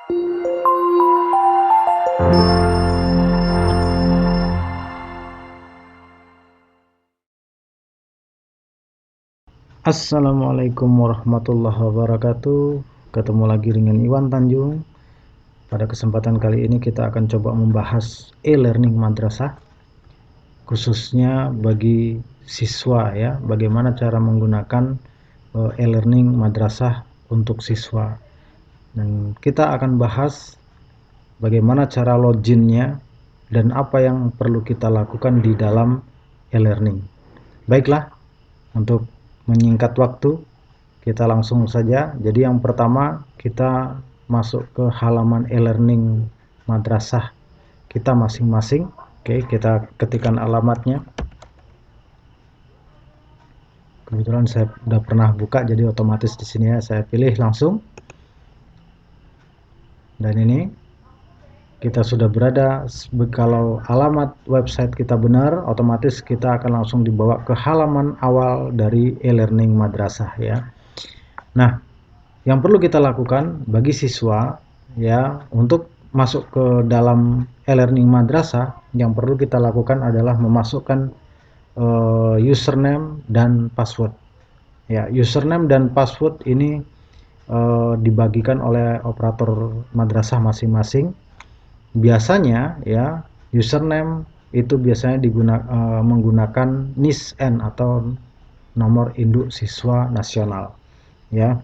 Assalamualaikum warahmatullahi wabarakatuh. Ketemu lagi dengan Iwan Tanjung. Pada kesempatan kali ini kita akan coba membahas e-learning madrasah, khususnya bagi siswa ya. Bagaimana cara menggunakan e-learning madrasah untuk siswa. Dan kita akan bahas bagaimana cara loginnya dan apa yang perlu kita lakukan di dalam e-learning. Baiklah, untuk menyingkat waktu, kita langsung saja. Jadi yang pertama, kita masuk ke halaman e-learning madrasah kita masing-masing. Oke, kita ketikkan alamatnya. Kebetulan saya sudah pernah buka, jadi otomatis di sini ya saya pilih langsung. Dan ini kita sudah berada. Kalau alamat website kita benar, otomatis kita akan langsung dibawa ke halaman awal dari e-learning madrasah ya. Nah, yang perlu kita lakukan bagi siswa ya, untuk masuk ke dalam e-learning madrasah, yang perlu kita lakukan adalah memasukkan username dan password. Ya, username dan password ini dibagikan oleh operator madrasah masing-masing. Biasanya ya, username itu biasanya menggunakan NISN atau nomor induk siswa nasional ya.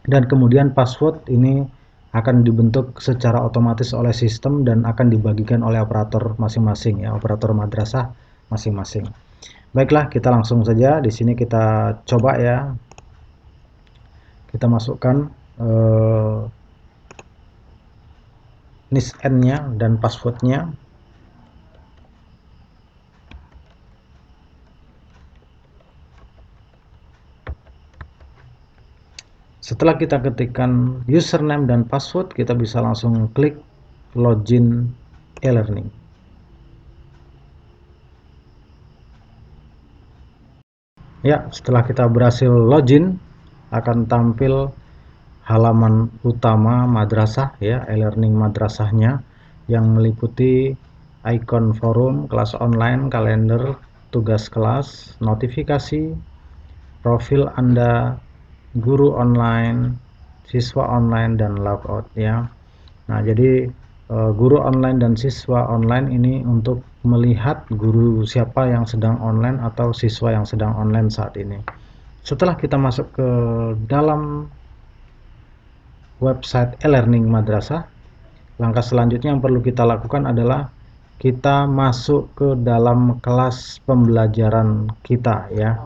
Dan kemudian password ini akan dibentuk secara otomatis oleh sistem dan akan dibagikan oleh operator masing-masing ya, operator madrasah masing-masing. Baiklah, kita langsung saja. Di sini kita coba ya. Kita masukkan NISN-nya dan passwordnya. Setelah kita ketikkan username dan password, kita bisa langsung klik login e-learning. Ya, setelah kita berhasil login, akan tampil halaman utama madrasah ya, e-learning madrasahnya, yang meliputi ikon forum, kelas online, kalender, tugas kelas, notifikasi, profil Anda, guru online, siswa online, dan logout ya. Nah, jadi guru online dan siswa online ini untuk melihat guru siapa yang sedang online atau siswa yang sedang online saat ini. Setelah kita masuk ke dalam website e-learning madrasah, langkah selanjutnya yang perlu kita lakukan adalah kita masuk ke dalam kelas pembelajaran kita ya.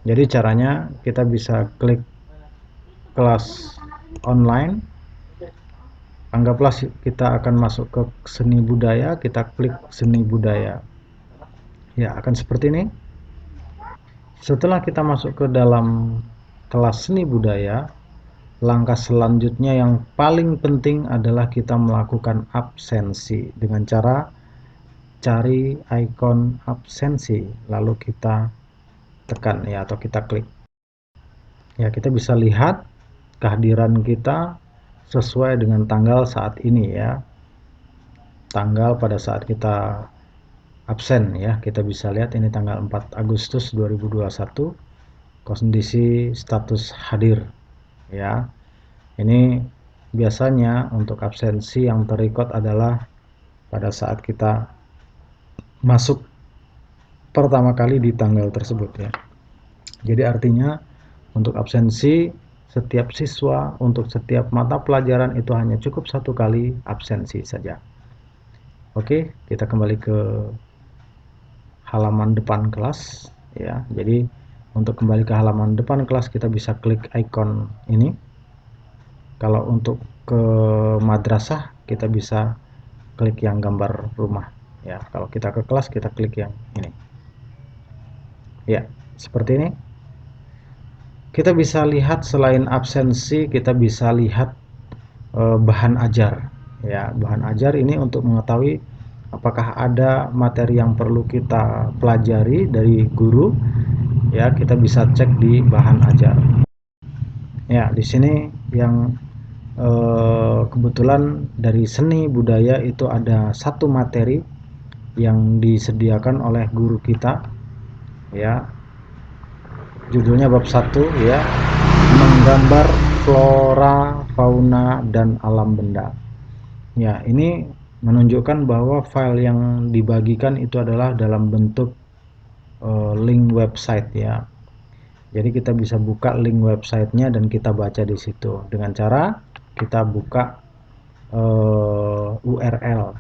Jadi caranya kita bisa klik kelas online. Anggaplah kita akan masuk ke seni budaya, kita klik seni budaya. Ya, akan seperti ini. Setelah kita masuk ke dalam kelas seni budaya, langkah selanjutnya yang paling penting adalah kita melakukan absensi dengan cara cari ikon absensi, lalu kita tekan ya, atau kita klik. Ya, kita bisa lihat kehadiran kita sesuai dengan tanggal saat ini ya, tanggal pada saat kita absen ya. Kita bisa lihat ini tanggal 4 Agustus 2021, kondisi status hadir ya. Ini biasanya untuk absensi yang terrecord adalah pada saat kita masuk pertama kali di tanggal tersebut ya. Jadi artinya untuk absensi setiap siswa untuk setiap mata pelajaran itu hanya cukup 1 kali absensi saja. Oke, kita kembali ke halaman depan kelas ya. Jadi untuk kembali ke halaman depan kelas kita bisa klik ikon ini. Kalau untuk ke madrasah kita bisa klik yang gambar rumah ya. Kalau kita ke kelas kita klik yang ini. Ya, seperti ini. Kita bisa lihat selain absensi, kita bisa lihat bahan ajar ya. Bahan ajar ini untuk mengetahui apakah ada materi yang perlu kita pelajari dari guru ya. Kita bisa cek di bahan ajar ya. Di sini yang kebetulan dari seni budaya itu ada satu materi yang disediakan oleh guru kita, ya, judulnya bab 1, ya, menggambar flora, fauna, dan alam benda. Ya, ini menunjukkan bahwa file yang dibagikan itu adalah dalam bentuk link website, ya. Jadi kita bisa buka link websitenya dan kita baca di situ dengan cara kita buka URL,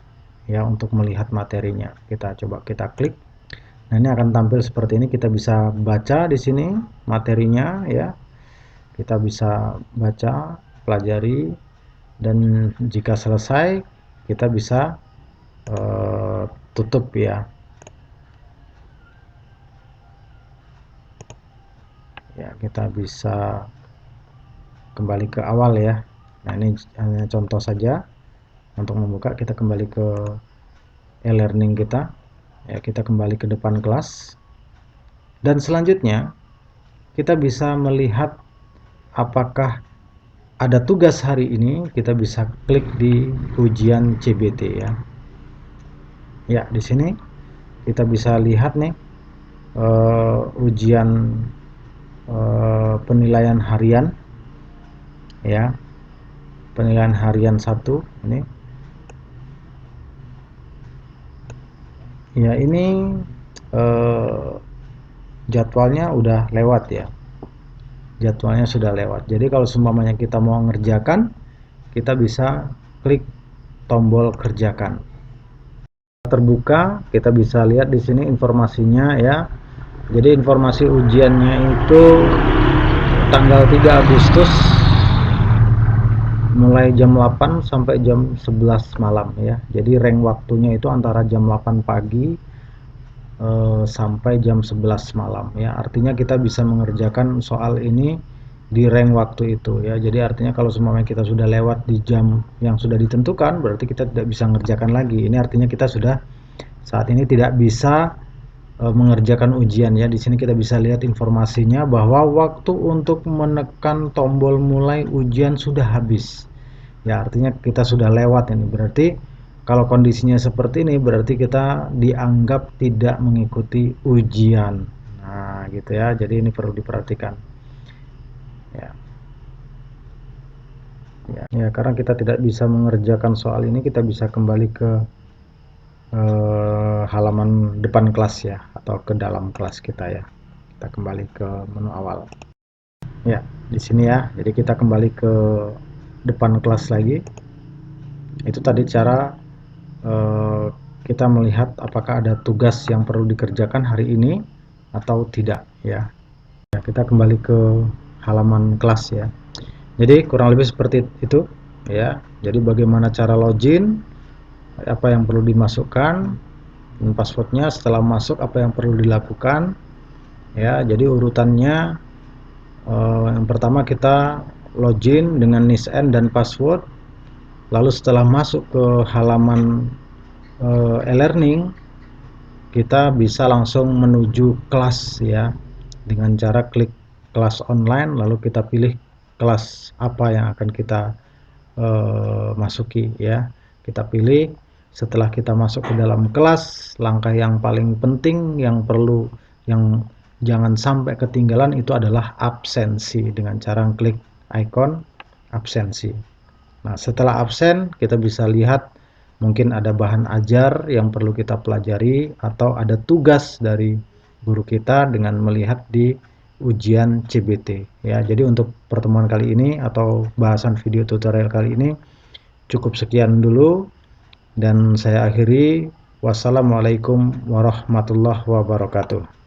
ya, untuk melihat materinya. Kita coba kita klik. Nah, ini akan tampil seperti ini. Kita bisa baca di sini materinya, ya. Kita bisa baca, pelajari, dan jika selesai kita bisa tutup, ya. Ya, kita bisa kembali ke awal, ya. Nah, ini hanya contoh saja untuk membuka. Kita kembali ke e-learning kita, ya, kita kembali ke depan kelas, dan selanjutnya kita bisa melihat apakah ada tugas hari ini. Kita bisa klik di ujian CBT, ya. Ya, di sini kita bisa lihat nih ujian penilaian harian, ya, penilaian harian 1 ini. Ya, ini jadwalnya udah lewat, ya. Jadwalnya sudah lewat. Jadi kalau seumpamanya kita mau ngerjakan, kita bisa klik tombol kerjakan. Terbuka, kita bisa lihat di sini informasinya, ya. Jadi informasi ujiannya itu tanggal 3 Agustus mulai jam 8 sampai jam 11 malam, ya. Jadi rank waktunya itu antara jam 8 pagi sampai jam 11 malam, ya. Artinya kita bisa mengerjakan soal ini di rank waktu itu, ya. Jadi artinya kalau semuanya kita sudah lewat di jam yang sudah ditentukan, berarti kita tidak bisa mengerjakan lagi. Ini artinya kita sudah saat ini tidak bisa mengerjakan ujian, ya. Di sini kita bisa lihat informasinya bahwa waktu untuk menekan tombol mulai ujian sudah habis. Ya, artinya kita sudah lewat ini. Berarti kalau kondisinya seperti ini berarti kita dianggap tidak mengikuti ujian. Nah, gitu, ya. Jadi ini perlu diperhatikan. Ya. Ya, karena kita tidak bisa mengerjakan soal ini, kita bisa kembali ke halaman depan kelas, ya, atau ke dalam kelas kita, ya. Kita kembali ke menu awal. Ya, di sini, ya. Jadi kita kembali ke depan kelas lagi. Itu tadi cara kita melihat apakah ada tugas yang perlu dikerjakan hari ini atau tidak, ya. Ya, kita kembali ke halaman kelas, ya. Jadi kurang lebih seperti itu, ya. Jadi bagaimana cara login, apa yang perlu dimasukkan, dan passwordnya. Setelah masuk apa yang perlu dilakukan, ya. Jadi urutannya yang pertama kita login dengan NISN dan password. Lalu setelah masuk ke halaman e-learning, kita bisa langsung menuju kelas, ya, dengan cara klik kelas online, lalu kita pilih kelas apa yang akan kita masuki, ya. Kita pilih. Setelah kita masuk ke dalam kelas, langkah yang paling penting yang perlu, yang jangan sampai ketinggalan, itu adalah absensi dengan cara klik ikon absensi. Nah, setelah absen kita bisa lihat mungkin ada bahan ajar yang perlu kita pelajari atau ada tugas dari guru kita dengan melihat di ujian CBT, ya. Jadi untuk pertemuan kali ini atau bahasan video tutorial kali ini cukup sekian dulu, dan saya akhiri. Wassalamualaikum warahmatullahi wabarakatuh.